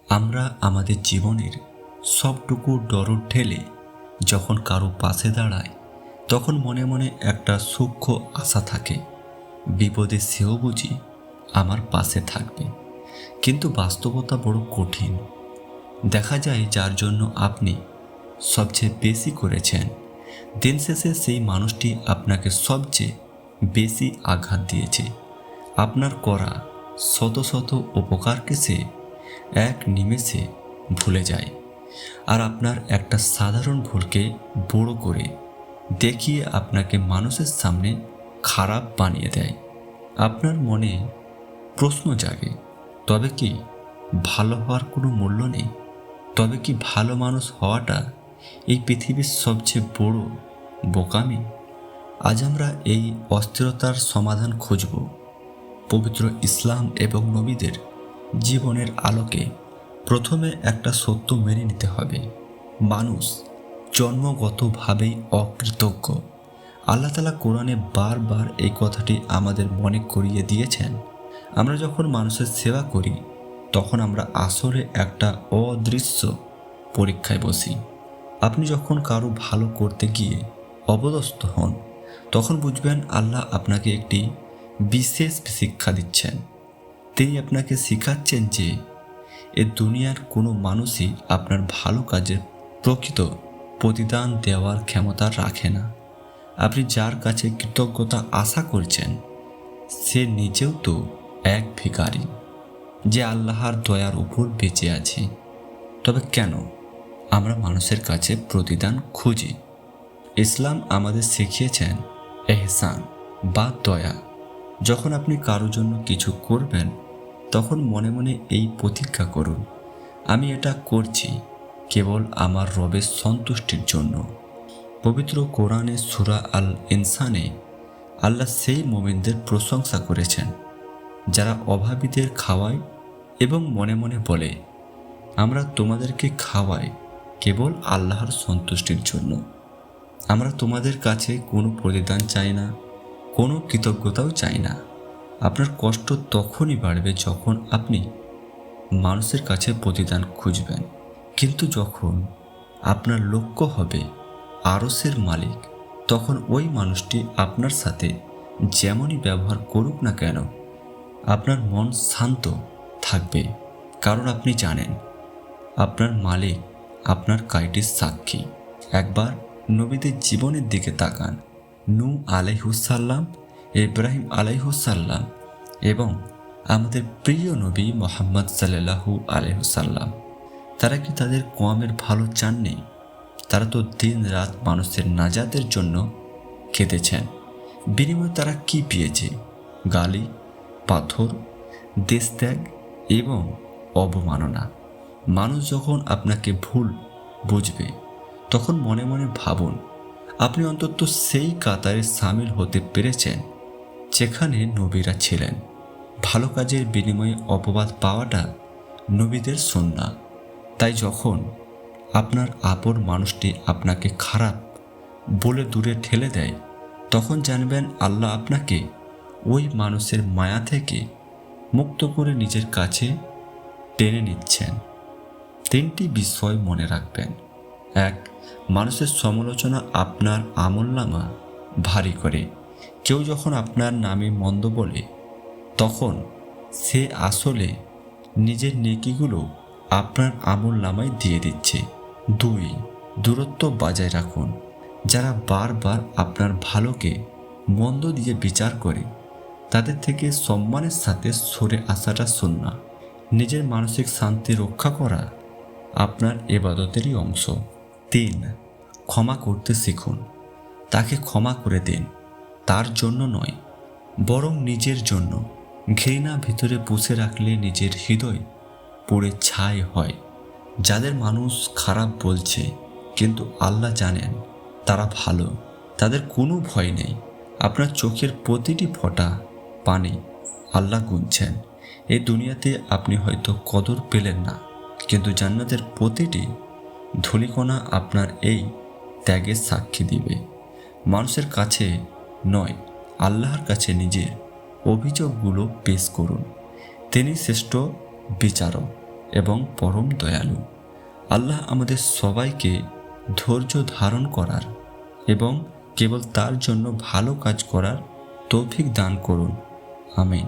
আমরা আমাদের জীবনের সবটুকু দরদ ঢেলে যখন কারো পাশে দাঁড়াই, তখন মনে মনে একটা সূক্ষ্ম আশা থাকে, বিপদে সেও বুঝি আমার পাশে থাকবে। কিন্তু বাস্তবতা বড় কঠিন। দেখা যায় যার জন্য আপনি সবচেয়ে বেশি করেছেন, দিন শেষে সেই মানুষটি আপনাকে সবচেয়ে বেশি আঘাত দিয়েছে। আপনার করা শত শত উপকারকে সে এক নিমেষে ভুলে যায়, আর আপনার একটা সাধারণ ভুলকে বড় করে দেখিয়ে আপনাকে মানুষের সামনে খারাপ বানিয়ে দেয়। আপনার মনে প্রশ্ন জাগে, তবে কি ভালো হওয়ার কোনো মূল্য নেই? তবে কি ভালো মানুষ হওয়াটা এই পৃথিবীর সবচেয়ে বড় বোকামি? আজ আমরা এই অস্থিরতার সমাধান খুঁজব পবিত্র ইসলাম এবং নবীদের জীবনের আলোকে। প্রথমে একটা সত্য মেনে নিতে হবে, মানুষ জন্মগতভাবেই অকৃতজ্ঞ। আল্লাহ তাআলা কোরআনে বারবার এই কথাটি আমাদের মনে করিয়ে দিয়েছেন। আমরা যখন মানুষের সেবা করি, তখন আমরা আসলে একটা অদৃশ্য পরীক্ষায় বসি। আপনি যখন কারো ভালো করতে গিয়ে অপদস্থ হন, তখন বুঝবেন আল্লাহ আপনাকে একটি বিশেষ শিক্ষা দিচ্ছেন। তিনি আপনাকে শেখাচ্ছেন যে এ দুনিয়ার কোনো মানুষই আপনার ভালো কাজের প্রকৃত প্রতিদান দেওয়ার ক্ষমতা রাখে না। আপনি যার কাছে কৃতজ্ঞতা আশা করছেন, সে নিজেও তো এক ভিখারি যে আল্লাহর দয়ার উপর বেঁচে আছে। তবে কেন আমরা মানুষের কাছে প্রতিদান খুঁজি? ইসলাম আমাদের শিখিয়েছেন এহসান বা দয়া। যখন আপনি কারোর জন্য কিছু করবেন, তখন মনে মনে এই প্রতিজ্ঞা করুন, আমি এটা করছি কেবল আমার রবের সন্তুষ্টির জন্য। পবিত্র কোরআনে সূরা আল ইনসানে আল্লাহ সেই মুমিনদের প্রশংসা করেছেন যারা অভাবীদের খাওয়ায় এবং মনে মনে বলে, আমরা তোমাদেরকে খাওয়াই কেবল আল্লাহর সন্তুষ্টির জন্য। আমরা তোমাদের কাছে কোনো প্রতিদান চাই না, কোনো কৃতজ্ঞতাও চাই না। আপনার কষ্ট তখনই বাড়বে যখন আপনি মানুষের কাছে প্রতিদান খুঁজবেন, কিন্তু যখন আপনার লক্ষ্য হবে আরশের মালিক, তখন ওই মানুষটি আপনার সাথে যেমনই ব্যবহার করুক না কেন, আপনার মন শান্ত থাকবে, কারণ আপনি জানেন আপনার মালিক আপনার কাজটির সাক্ষী। একবার নবীদের জীবনের দিকে তাকান। নূহ আলাইহিসসালাম, ইব্রাহিম আলাইহিসসালাম এবং আমাদের প্রিয় নবী মুহাম্মদ সাল্লাল্লাহু আলাইহি ওয়াসাল্লাম, তারা কি তাদের কওমের ভালো চাননি? তারা তো দিন রাত মানুষের নাজাতের জন্য কেঁদেছেন। বিনিময়ে তারা কি পেয়েছে? গালি, পাথর, দেশত্যাগ এবং অবমাননা। মানুষ যখন আপনাকে ভুল বুঝবে, তখন মনে মনে ভাবুন, আপনি অন্তত সেই কাতারে সামিল হতে পেরেছেন যেখানে নবীরা ছিলেন। ভালো কাজের বিনিময়ে অপবাদ পাওয়াটা নবীদের সুন্নাহ। তাই যখন আপনার আপন মানুষটি আপনাকে খারাপ বলে দূরে ঠেলে দেয়, তখন জানবেন আল্লাহ আপনাকে ওই মানুষের মায়া থেকে মুক্ত করে নিজের কাছে টেনে নিচ্ছেন। তিনটি বিষয় মনে রাখবেন। 1. মানুষের সমালোচনা আপনার আমলনামা ভারী করে। কেউ যখন আপনার নামে মন্দ বলে, তখন সে আসলে নিজের নেকিগুলো আপনার আমলনামায় দিয়ে দিচ্ছে। 2. দূরত্ব বজায় রাখুন। যারা বারবার আপনার ভালোকে মন্দ দিয়ে বিচার করে, তাদের থেকে সম্মানের সাথে সরে আসাটা সুন্নাহ। নিজের মানসিক শান্তি রক্ষা করা আপনার ইবাদতেরই অংশ। 3. ক্ষমা করতে শিখুন। তাকে ক্ষমা করে দিন, তার জন্য নয়, বরং নিজের জন্য। ঘৃণা ভিতরে পুষে রাখলে নিজের হৃদয় পুড়ে ছাই হয়। যাদের মানুষ খারাপ বলছে, কিন্তু আল্লাহ জানেন তারা ভালো, তাদের কোনো ভয় নেই। আপনার চোখের প্রতিটি ফোঁটা পানি আল্লাহ গুনছেন। এই দুনিয়াতে আপনি হয়তো কদর পেলেন না, কিন্তু জান্নাতের প্রতিটি ধূলিকণা আপনার এই ত্যাগের সাক্ষী দিবে। মানুষের কাছে নয়, আল্লাহর কাছে নিজের অভিযোগগুলো পেশ করুন। তিনি শ্রেষ্ঠ বিচারক। এবং পরম দয়ালু। আল্লাহ আমাদের সবাইকে ধৈর্য ধারণ করার এবং কেবল তার জন্য ভালো কাজ করার তৌফিক দান করুন। আমিন।